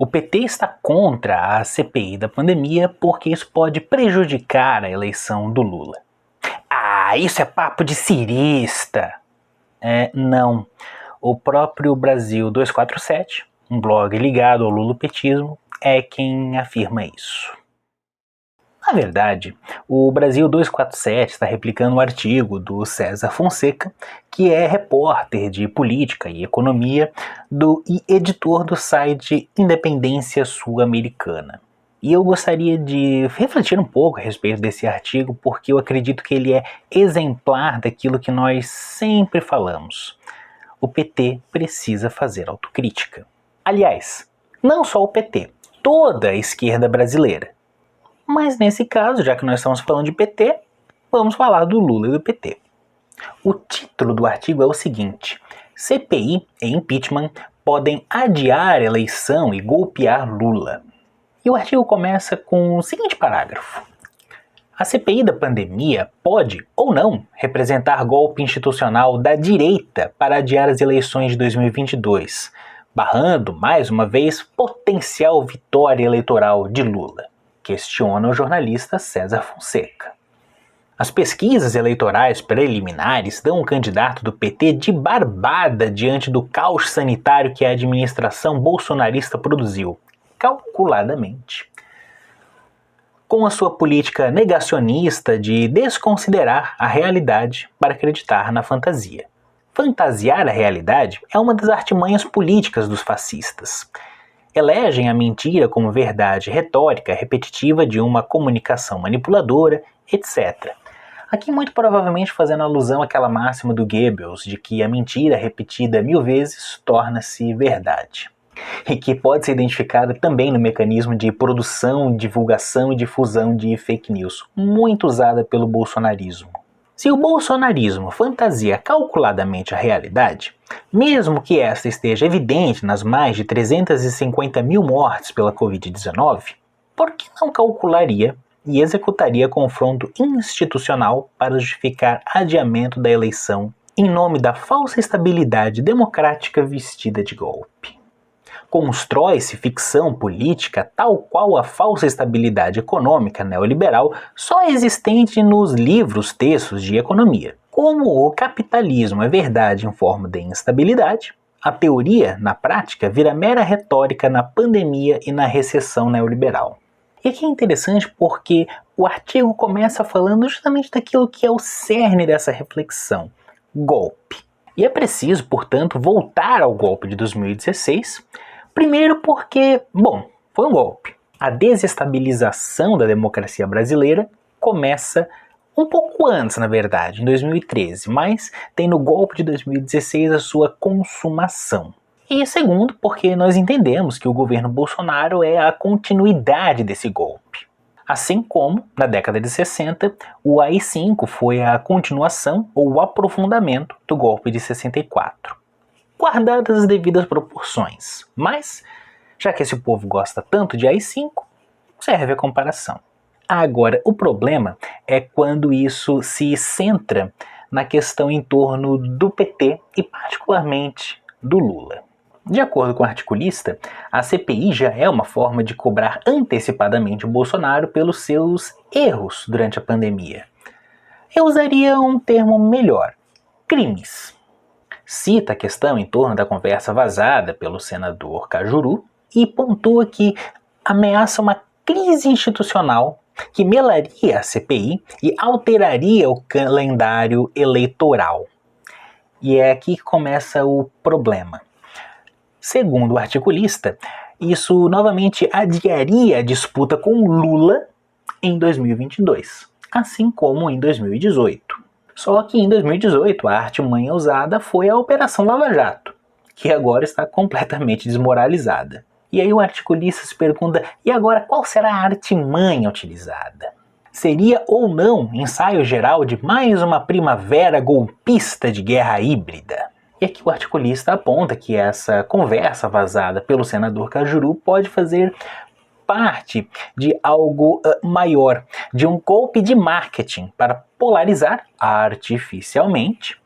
O PT está contra a CPI da pandemia porque isso pode prejudicar a eleição do Lula. Ah, isso é papo de cirista! Não. O próprio Brasil 247, um blog ligado ao lulopetismo, é quem afirma isso. Na verdade, o Brasil 247 está replicando um artigo do César Fonseca, que é repórter de política e economia e editor do site Independência Sul-Americana. E eu gostaria de refletir um pouco a respeito desse artigo, porque eu acredito que ele é exemplar daquilo que nós sempre falamos. O PT precisa fazer autocrítica. Aliás, não só o PT, toda a esquerda brasileira. Mas nesse caso, já que nós estamos falando de PT, vamos falar do Lula e do PT. O título do artigo é o seguinte: CPI e impeachment podem adiar a eleição e golpear Lula. E o artigo começa com o seguinte parágrafo: a CPI da pandemia pode, ou não, representar golpe institucional da direita para adiar as eleições de 2022, barrando, mais uma vez, potencial vitória eleitoral de Lula, questiona o jornalista César Fonseca. As pesquisas eleitorais preliminares dão um candidato do PT de barbada diante do caos sanitário que a administração bolsonarista produziu, calculadamente. Com a sua política negacionista de desconsiderar a realidade para acreditar na fantasia. Fantasiar a realidade é uma das artimanhas políticas dos fascistas. Elegem a mentira como verdade retórica repetitiva de uma comunicação manipuladora, etc. Aqui muito provavelmente fazendo alusão àquela máxima do Goebbels de que a mentira repetida 1000 vezes torna-se verdade. E que pode ser identificada também no mecanismo de produção, divulgação e difusão de fake news, muito usada pelo bolsonarismo. Se o bolsonarismo fantasia calculadamente a realidade, mesmo que esta esteja evidente nas mais de 350 mil mortes pela Covid-19, por que não calcularia e executaria confronto institucional para justificar adiamento da eleição em nome da falsa estabilidade democrática vestida de golpe? Constrói-se ficção política tal qual a falsa estabilidade econômica neoliberal só existente nos livros-textos de economia. Como o capitalismo é verdade em forma de instabilidade, a teoria, na prática, vira mera retórica na pandemia e na recessão neoliberal. E aqui é interessante porque o artigo começa falando justamente daquilo que é o cerne dessa reflexão: golpe. E é preciso, portanto, voltar ao golpe de 2016, primeiro porque, foi um golpe. A desestabilização da democracia brasileira começa um pouco antes, na verdade, em 2013, mas tem no golpe de 2016 a sua consumação. E segundo, porque nós entendemos que o governo Bolsonaro é a continuidade desse golpe. Assim como, na década de 60, o AI-5 foi a continuação ou o aprofundamento do golpe de 64. Guardadas as devidas proporções. Mas, já que esse povo gosta tanto de AI-5, serve a comparação. Agora, o problema é quando isso se centra na questão em torno do PT e particularmente do Lula. De acordo com o articulista, a CPI já é uma forma de cobrar antecipadamente o Bolsonaro pelos seus erros durante a pandemia. Eu usaria um termo melhor: crimes. Cita a questão em torno da conversa vazada pelo senador Cajuru e pontua que ameaça uma crise institucional que melaria a CPI e alteraria o calendário eleitoral. E é aqui que começa o problema. Segundo o articulista, isso novamente adiaria a disputa com Lula em 2022, assim como em 2018. Só que em 2018 a artimanha usada foi a Operação Lava Jato, que agora está completamente desmoralizada. E aí o articulista se pergunta, e agora qual será a artimanha utilizada? Seria ou não ensaio geral de mais uma primavera golpista de guerra híbrida? E aqui o articulista aponta que essa conversa vazada pelo senador Cajuru pode fazer parte de algo maior, de um golpe de marketing para polarizar artificialmente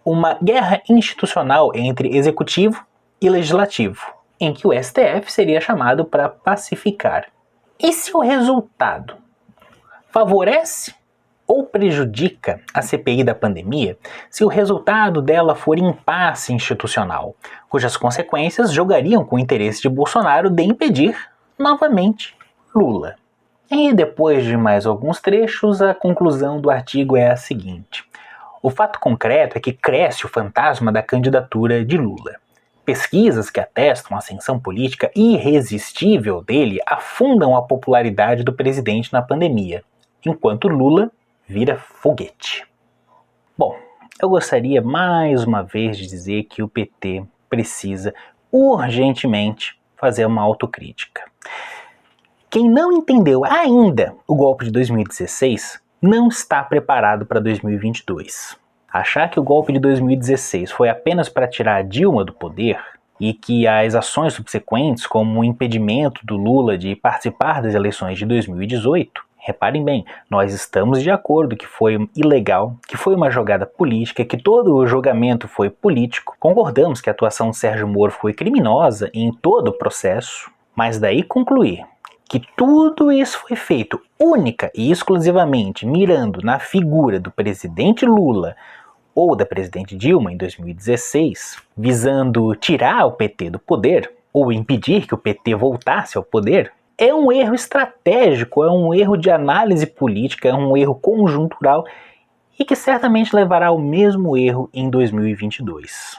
uma guerra institucional entre executivo e legislativo. em que o STF seria chamado para pacificar. E se o resultado favorece ou prejudica a CPI da pandemia, se o resultado dela for impasse institucional, cujas consequências jogariam com o interesse de Bolsonaro de impedir, novamente, Lula? E depois de mais alguns trechos, a conclusão do artigo é a seguinte: o fato concreto é que cresce o fantasma da candidatura de Lula. Pesquisas que atestam a ascensão política irresistível dele afundam a popularidade do presidente na pandemia, enquanto Lula vira foguete. Bom, eu gostaria mais uma vez de dizer que o PT precisa urgentemente fazer uma autocrítica. Quem não entendeu ainda o golpe de 2016 não está preparado para 2022. Achar que o golpe de 2016 foi apenas para tirar a Dilma do poder e que as ações subsequentes, como o impedimento do Lula de participar das eleições de 2018, reparem bem, nós estamos de acordo que foi ilegal, que foi uma jogada política, que todo o julgamento foi político. Concordamos que a atuação de Sérgio Moro foi criminosa em todo o processo, mas daí concluir que tudo isso foi feito única e exclusivamente mirando na figura do presidente Lula ou da presidente Dilma em 2016, visando tirar o PT do poder ou impedir que o PT voltasse ao poder, é um erro estratégico, é um erro de análise política, é um erro conjuntural e que certamente levará ao mesmo erro em 2022.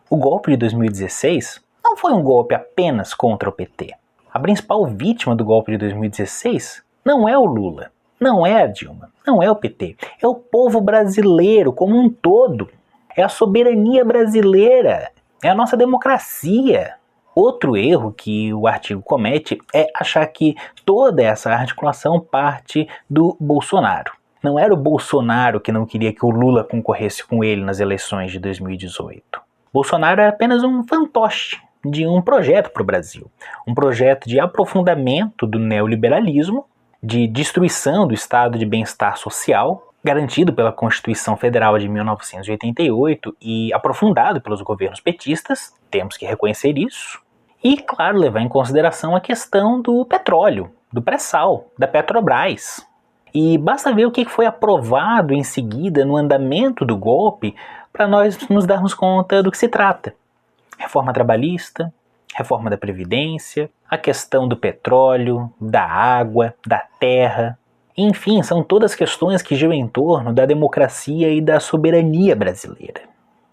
O golpe de 2016 não foi um golpe apenas contra o PT. A principal vítima do golpe de 2016 não é o Lula, não é a Dilma, não é o PT, é o povo brasileiro como um todo, é a soberania brasileira, é a nossa democracia. Outro erro que o artigo comete é achar que toda essa articulação parte do Bolsonaro. Não era o Bolsonaro que não queria que o Lula concorresse com ele nas eleições de 2018. Bolsonaro era apenas um fantoche de um projeto para o Brasil. Um projeto de aprofundamento do neoliberalismo, de destruição do estado de bem-estar social, garantido pela Constituição Federal de 1988 e aprofundado pelos governos petistas, temos que reconhecer isso. E, claro, levar em consideração a questão do petróleo, do pré-sal, da Petrobras. E basta ver o que foi aprovado em seguida no andamento do golpe para nós nos darmos conta do que se trata. Reforma trabalhista, reforma da Previdência, a questão do petróleo, da água, da terra. Enfim, são todas questões que giram em torno da democracia e da soberania brasileira.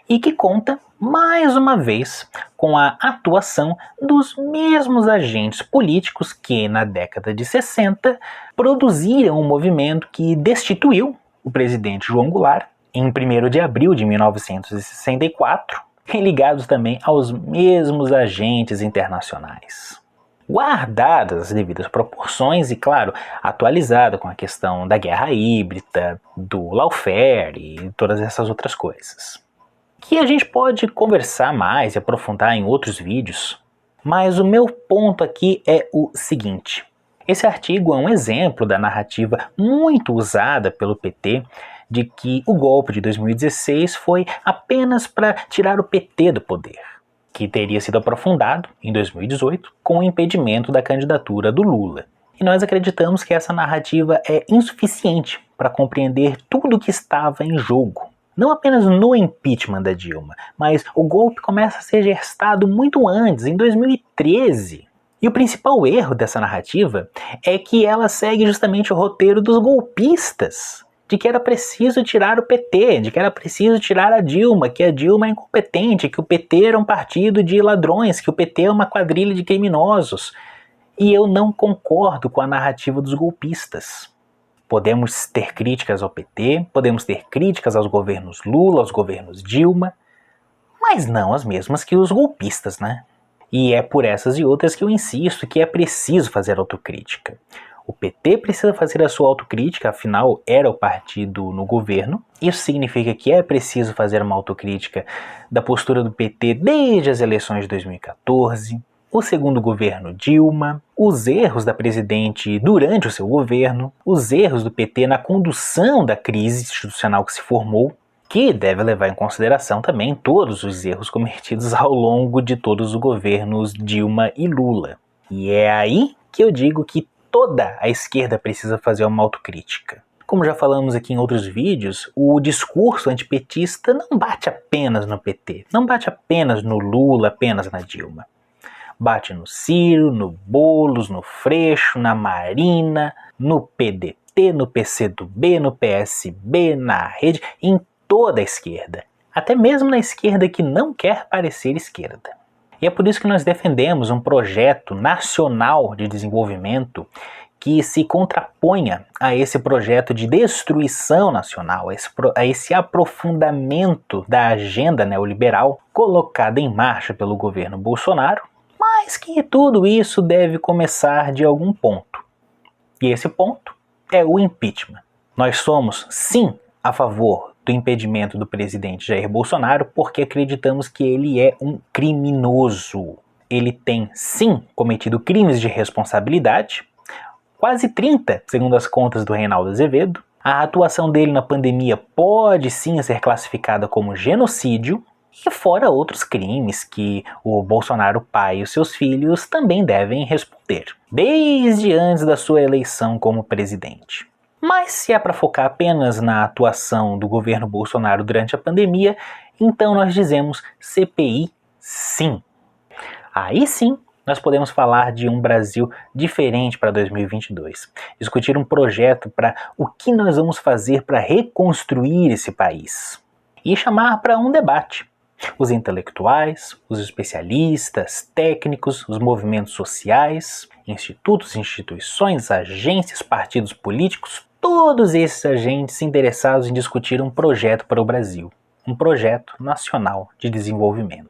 E que conta, mais uma vez, com a atuação dos mesmos agentes políticos que, na década de 60, produziram um movimento que destituiu o presidente João Goulart em 1º de abril de 1964, e ligados também aos mesmos agentes internacionais. Guardadas as devidas proporções e, claro, atualizada com a questão da guerra híbrida, do lawfare e todas essas outras coisas. Que a gente pode conversar mais e aprofundar em outros vídeos, mas o meu ponto aqui é o seguinte: esse artigo é um exemplo da narrativa muito usada pelo PT de que o golpe de 2016 foi apenas para tirar o PT do poder, que teria sido aprofundado em 2018 com o impedimento da candidatura do Lula. E nós acreditamos que essa narrativa é insuficiente para compreender tudo o que estava em jogo. Não apenas no impeachment da Dilma, mas o golpe começa a ser gestado muito antes, em 2013. E o principal erro dessa narrativa é que ela segue justamente o roteiro dos golpistas, de que era preciso tirar o PT, de que era preciso tirar a Dilma, que a Dilma é incompetente, que o PT era um partido de ladrões, que o PT é uma quadrilha de criminosos. E eu não concordo com a narrativa dos golpistas. Podemos ter críticas ao PT, podemos ter críticas aos governos Lula, aos governos Dilma, mas não as mesmas que os golpistas, né? E é por essas e outras que eu insisto que é preciso fazer autocrítica. O PT precisa fazer a sua autocrítica, afinal era o partido no governo. Isso significa que é preciso fazer uma autocrítica da postura do PT desde as eleições de 2014, o segundo governo Dilma, os erros da presidente durante o seu governo, os erros do PT na condução da crise institucional que se formou, que deve levar em consideração também todos os erros cometidos ao longo de todos os governos Dilma e Lula. E é aí que eu digo que toda a esquerda precisa fazer uma autocrítica. Como já falamos aqui em outros vídeos, o discurso antipetista não bate apenas no PT, não bate apenas no Lula, apenas na Dilma. Bate no Ciro, no Boulos, no Freixo, na Marina, no PDT, no PCdoB, no PSB, na Rede, em toda a esquerda. Até mesmo na esquerda que não quer parecer esquerda. E é por isso que nós defendemos um projeto nacional de desenvolvimento que se contraponha a esse projeto de destruição nacional, a esse aprofundamento da agenda neoliberal colocada em marcha pelo governo Bolsonaro, mas que tudo isso deve começar de algum ponto. E esse ponto é o impeachment. Nós somos, sim, a favor do impedimento do presidente Jair Bolsonaro porque acreditamos que ele é um criminoso. Ele tem, sim, cometido crimes de responsabilidade, quase 30, segundo as contas do Reinaldo Azevedo. A atuação dele na pandemia pode sim ser classificada como genocídio, e fora outros crimes que o Bolsonaro pai e os seus filhos também devem responder, desde antes da sua eleição como presidente. Mas se é para focar apenas na atuação do governo Bolsonaro durante a pandemia, então nós dizemos CPI sim. Aí sim, nós podemos falar de um Brasil diferente para 2022. Discutir um projeto para o que nós vamos fazer para reconstruir esse país. E chamar para um debate. Os intelectuais, os especialistas, técnicos, os movimentos sociais, institutos, instituições, agências, partidos políticos, todos esses agentes interessados em discutir um projeto para o Brasil. Um projeto nacional de desenvolvimento.